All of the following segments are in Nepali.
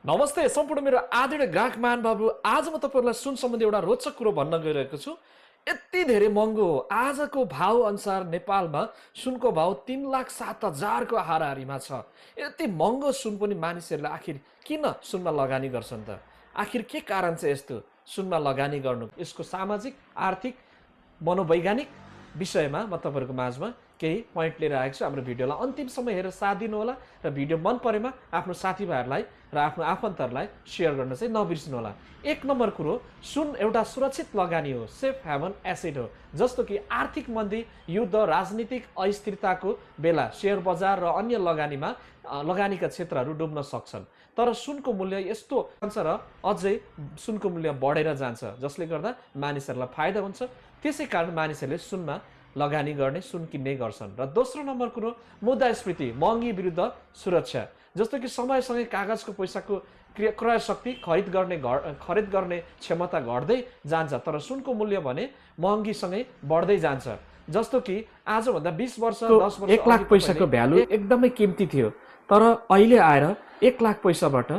नमस्ते सम्पूर्ण मेरो आदरणीय ग्राहक महानुभावहरू। आज म तपाईँहरूलाई सुन सम्बन्धी एउटा रोचक कुरो भन्न गइरहेको छु। यति धेरै महँगो हो। आजको भाव अनुसार नेपालमा सुनको भाव 3,07,000 को हाराहारीमा छ। यति महँगो सुन पनि मानिसहरूले आखिर किन सुनमा लगानी गर्छन् त? आखिर के कारण चाहिँ यस्तो सुनमा लगानी गर्नु? यसको सामाजिक, आर्थिक, मनोवैज्ञानिक विषयमा म तपाईँहरूको माझमा केही पोइन्ट लिएर आएको छु। हाम्रो भिडियोलाई अन्तिमसम्म हेरेर साथ दिनुहोला र भिडियो मन परेमा आफ्नो साथीभाइहरूलाई र आफ्नो आफन्तहरूलाई शेयर गर्न चाहिँ नबिर्सिनुहोला। एक नम्बर कुरो, सुन एउटा सुरक्षित लगानी हो, सेफ हेभन एसेट हो। जस्तो कि आर्थिक मन्दी, युद्ध, राजनीतिक अस्थिरताको बेला शेयर बजार र अन्य लगानीका क्षेत्रहरू डुब्न सक्छन्। तर सुनको मूल्य यस्तो हुन्छ र अझै सुनको मूल्य बढेर जान्छ, जसले गर्दा मानिसहरूलाई फाइदा हुन्छ। त्यसै कारण मानिसहरूले सुनमा लगानी गर्ने, सुन किन्ने गर्छन्। र दोस्रो नम्बर कुरो, मुद्रास्फीति, महँगी विरुद्ध सुरक्षा। जस्तो कि समयसँगै कागजको पैसाको क्रय शक्ति, खरिद गर्ने क्षमता घट्दै जान्छ, तर सुनको मूल्य भने महँगीसँगै बढ्दै जान्छ। जस्तो कि आजभन्दा 20 वर्ष 10 वर्ष 1 लाख पैसाको भ्यालु एकदमै कीमती थियो, तर अहिले आएर 1 लाख पैसाबाट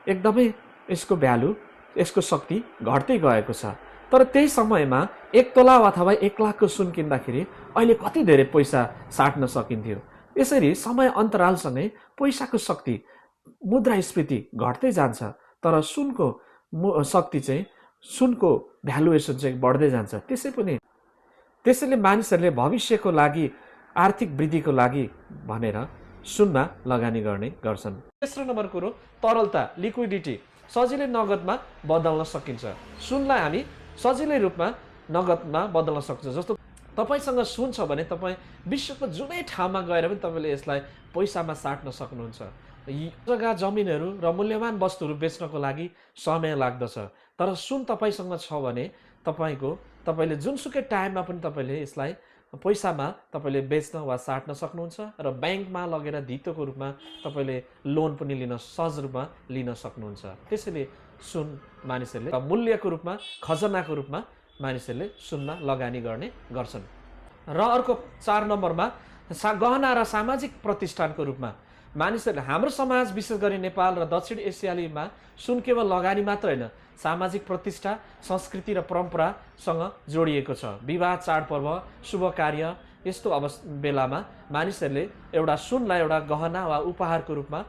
एकदमै यसको भ्यालु, यसको शक्ति घट्दै गएको छ। तर त्यही समयमा 1 तोला अथवा 1 लाखको सुन किन्दाखेरि अहिले कति धेरै पैसा साट्न सकिन्थ्यो। यसरी समय अन्तरालसँगै पैसाको शक्ति, मुद्रास्फीति घट्दै जान्छ, तर सुनको शक्ति चाहिँ, सुनको भ्यालुएसन चाहिँ बढ्दै जान्छ। त्यसैले मानिसहरूले भविष्यको लागि, आर्थिक वृद्धिको लागि भनेर सुनमा लगानी गर्ने गर्छन्। तेस्रो नम्बर कुरो, तरलता, लिक्विडिटी। सजिलै नगदमा बदल्न सकिन्छ। सुनलाई हामी सजिलै रूपमा नगदमा बदल्न सक्छ। जस्तो तपाईसँग सुन छ भने तपाईँ विश्वको जुनै ठाउँमा गएर पनि तपाईँले यसलाई पैसामा साट्न सक्नुहुन्छ। जग्गा, जमिनहरू र मूल्यवान वस्तुहरू बेच्नको लागि समय लाग्दछ, तर सुन तपाईँसँग छ भने तपाईँले जुनसुकै टाइममा पनि तपाईँले यसलाई पैसामा तपाईँले बेच्न वा साट्न सक्नुहुन्छ र ब्याङ्कमा लगेर धितोको रूपमा तपाईँले लोन पनि सहज रूपमा लिन सक्नुहुन्छ। त्यसैले सुन मानिसहरूले मूल्यको रूपमा, खजनाको रूपमा मानिसहरूले सुनमा लगानी गर्ने गर्छन्। र अर्को 4 नम्बरमा, गहना र सामाजिक प्रतिष्ठानको रूपमा मानिसहरूले, हाम्रो समाज विशेष गरी नेपाल र दक्षिण एसियालीमा सुन केवल लगानी मात्र होइन, सामाजिक प्रतिष्ठा, संस्कृति र परम्परासँग जोडिएको छ। विवाह, चाडपर्व, शुभ कार्य यस्तो बेलामा मानिसहरूले एउटा सुनलाई एउटा गहना वा उपहारको रूपमा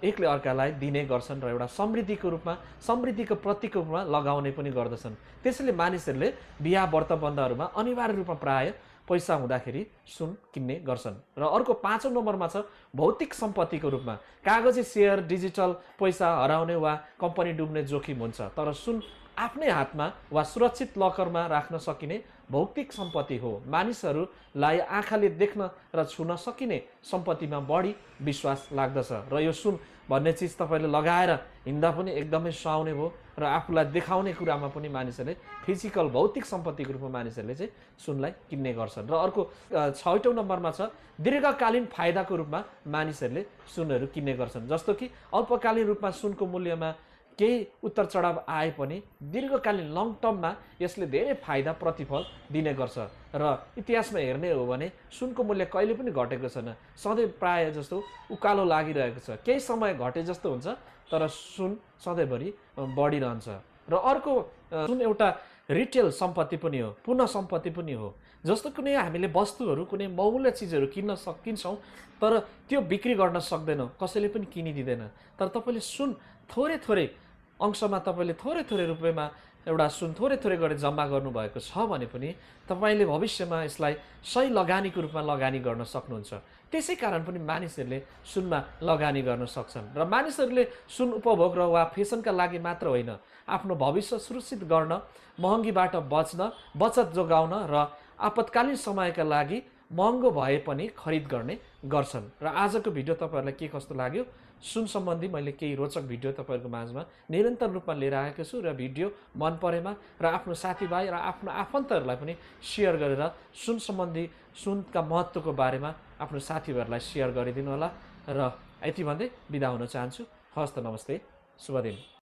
एकले अर्कालाई दिने गर्छन् र एउटा समृद्धिको रूपमा, समृद्धिको प्रतीकको रूपमा लगाउने पनि गर्दछन्। त्यसैले मानिसहरूले बिहा व्रतबन्धहरूमा अनिवार्य रूपमा प्राय पैसा हुँदाखेरि सुन किन्ने गर्छन्। र अर्को 5औं नम्बरमा छ भौतिक सम्पत्तिको रूपमा। कागजी शेयर, डिजिटल पैसा हराउने वा कम्पनी डुब्ने जोखिम हुन्छ, तर सुन आफ्नै हातमा वा सुरक्षित लकरमा राख्न सकिने भौतिक सम्पत्ति हो। मानिसहरूलाई आँखाले देख्न र छुन सकिने सम्पत्तिमा बढी विश्वास लाग्दछ। र यो सुन भन्ने चिज तपाईँले लगाएर हिँड्दा पनि एकदमै सुहाउने भयो र आफूलाई देखाउने कुरामा पनि मानिसहरूले फिजिकल, भौतिक सम्पत्तिको रूपमा मानिसहरूले चाहिँ सुनलाई किन्ने गर्छन्। र अर्को 6औं नम्बरमा छ दीर्घकालीन फाइदाको रूपमा मानिसहरूले सुनहरू किन्ने गर्छन्। जस्तो कि अल्पकालीन रूपमा सुनको मूल्यमा केही उतार चढाव आए पनि दीर्घकालीन, लङ टर्ममा यसले धेरै फाइदा, प्रतिफल दिने गर्छ। र इतिहासमा हेर्ने हो भने सुनको मूल्य कहिले पनि घटेको छैन, सधैँ प्राय जस्तो उकालो लागिरहेको छ। केही समय घटे जस्तो हुन्छ, तर सुन सधैँभरि बढिरहन्छ। र अर्को, सुन एउटा रिटेल सम्पत्ति पनि हो, पुनः सम्पत्ति पनि हो। जस्तो कुनै हामीले वस्तुहरू, कुनै बहुमूल्य चिजहरू किन्छौँ, तर त्यो बिक्री गर्न सक्दैनौँ, कसैले पनि किनिदिँदैन। तर तपाईँले सुन थोरै अंशमा, तपाईँले थोरै रुपियाँमा एउटा सुन थोरै गरेर जम्मा गर्नुभएको छ भने पनि तपाईँले भविष्यमा यसलाई सही लगानीको रूपमा लगानी गर्न सक्नुहुन्छ। त्यसै कारण पनि मानिसहरूले सुनमा लगानी गर्न सक्छन्। र मानिसहरूले सुन उपभोग र वा फेसनका लागि मात्र होइन, आफ्नो भविष्य सुरक्षित गर्न, महँगीबाट बच्न, बचत जोगाउन र आपतकालीन समयका लागि महँगो भए पनि खरिद गर्ने गर्छन्। र आजको भिडियो तपाईँहरूलाई के कस्तो लाग्यो? सुन सम्बन्धी मैले केही रोचक भिडियो तपाईँहरूको माझमा निरन्तर रूपमा लिएर आएको छु, र भिडियो मन परेमा र आफ्नो साथीभाइ र आफ्नो आफन्तहरूलाई पनि सेयर गरेर सुन सम्बन्धी, सुनका महत्त्वको बारेमा आफ्नो साथीभाइहरूलाई सेयर गरिदिनु होला। र यति भन्दै बिदा हुन चाहन्छु। हस्त, नमस्ते, शुभ दिन।